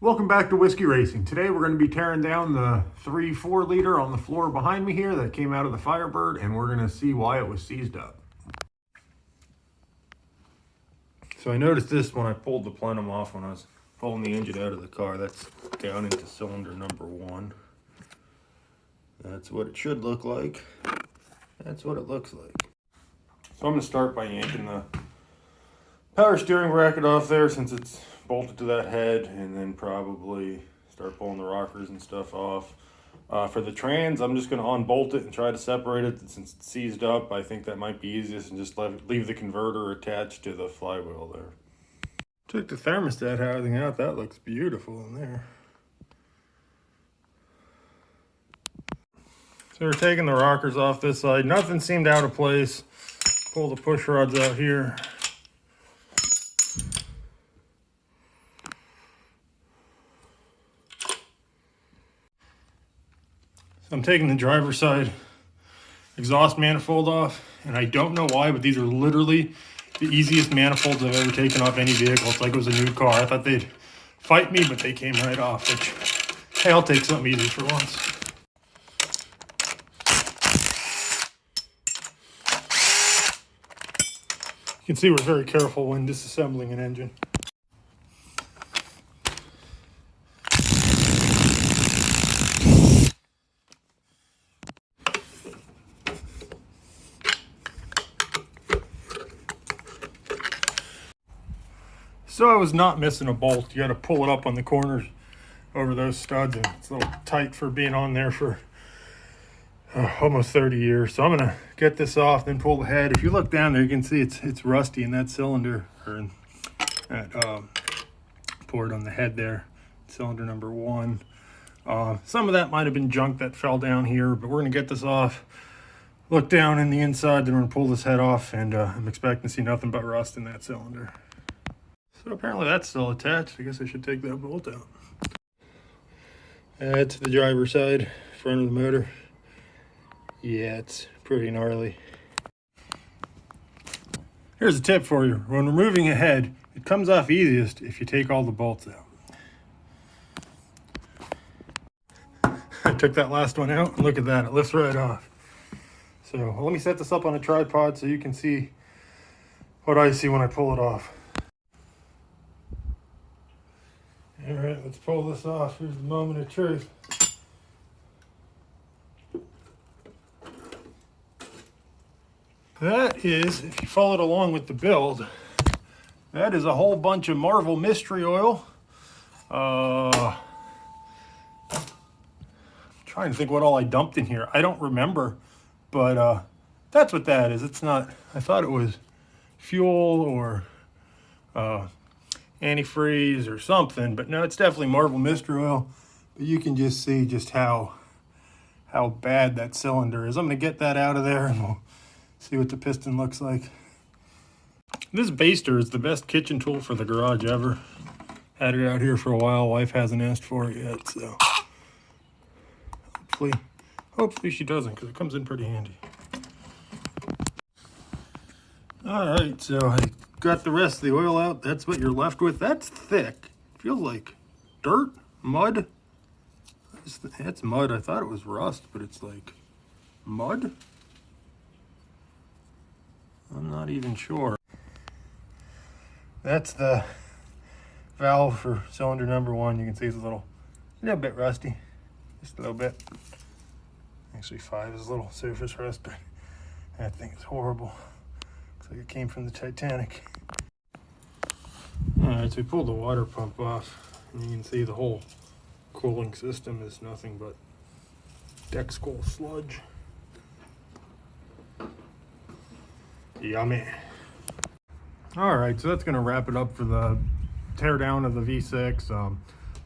Welcome back to Whiskey Racing. Today we're going to be tearing down the 3-4 liter on the floor behind me here that came out of the Firebird, and we're going to see why it was seized up. So I noticed this when I pulled the plenum off when I was pulling the engine out of the car. That's down into cylinder number 1. That's what it should look like. That's what it looks like. So I'm going to start by yanking the power steering bracket off there since it's bolted to that head, and then probably start pulling the rockers and stuff off. For the trans, I'm just going to unbolt it and try to separate it since it's seized up. I think that might be easiest, and just leave the converter attached to the flywheel there. Took the thermostat housing out. That looks beautiful in there. So we're taking the rockers off this side. Nothing seemed out of place. Pull the push rods out here. I'm taking the driver's side exhaust manifold off, and I don't know why, but these are literally the easiest manifolds I've ever taken off any vehicle. It's like it was a new car. I thought they'd fight me, but they came right off, which, hey, I'll take something easy for once. You can see we're very careful when disassembling an engine. So I was not missing a bolt. You got to pull it up on the corners over those studs, and it's a little tight for being on there for almost 30 years. So I'm going to get this off, then pull the head. If you look down there, you can see it's rusty in that cylinder, or in that port on the head there, cylinder number 1. Some of that might have been junk that fell down here, but we're going to get this off, look down in the inside, then we're going to pull this head off, and I'm expecting to see nothing but rust in that cylinder. So apparently that's still attached. I guess I should take that bolt out. That's the driver's side, front of the motor. Yeah, it's pretty gnarly. Here's a tip for you. When removing a head, it comes off easiest if you take all the bolts out. I took that last one out, and look at that. It lifts right off. So let me set this up on a tripod so you can see what I see when I pull it off. All right, let's pull this off. Here's the moment of truth. That is, if you followed along with the build, that is a whole bunch of Marvel Mystery Oil. I'm trying to think what all I dumped in here. I don't remember, but that's what that is. It's not, I thought it was fuel or antifreeze or something, but no, it's definitely Marvel Mystery Oil. But you can just see just how bad that cylinder is. I'm going to get that out of there, and we'll see what the piston looks like. This baster is the best kitchen tool for the garage ever. Had it out here for a while. Wife hasn't asked for it yet, so hopefully she doesn't, because it comes in pretty handy. All right, so I got the rest of the oil out. That's what you're left with. That's thick. Feels like dirt, mud. It's mud. I thought it was rust, but it's like mud. I'm not even sure. That's the valve for cylinder number 1. You can see it's a little bit rusty, just a little bit. Actually, 5 is a little surface rust, but that thing is horrible. Looks like it came from the Titanic. All right, so we pulled the water pump off, and you can see the whole cooling system is nothing but deck skull sludge. Yummy. All right, so that's going to wrap it up for the teardown of the V6.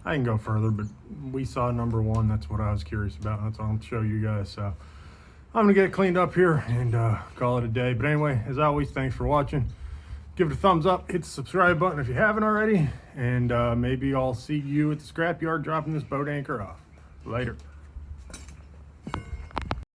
I can go further, but we saw number 1. That's what I was curious about. That's what I'll show you guys. So I'm going to get it cleaned up here and call it a day. But anyway, as always, thanks for watching. Give it a thumbs up. Hit the subscribe button if you haven't already. And maybe I'll see you at the scrapyard dropping this boat anchor off. Later.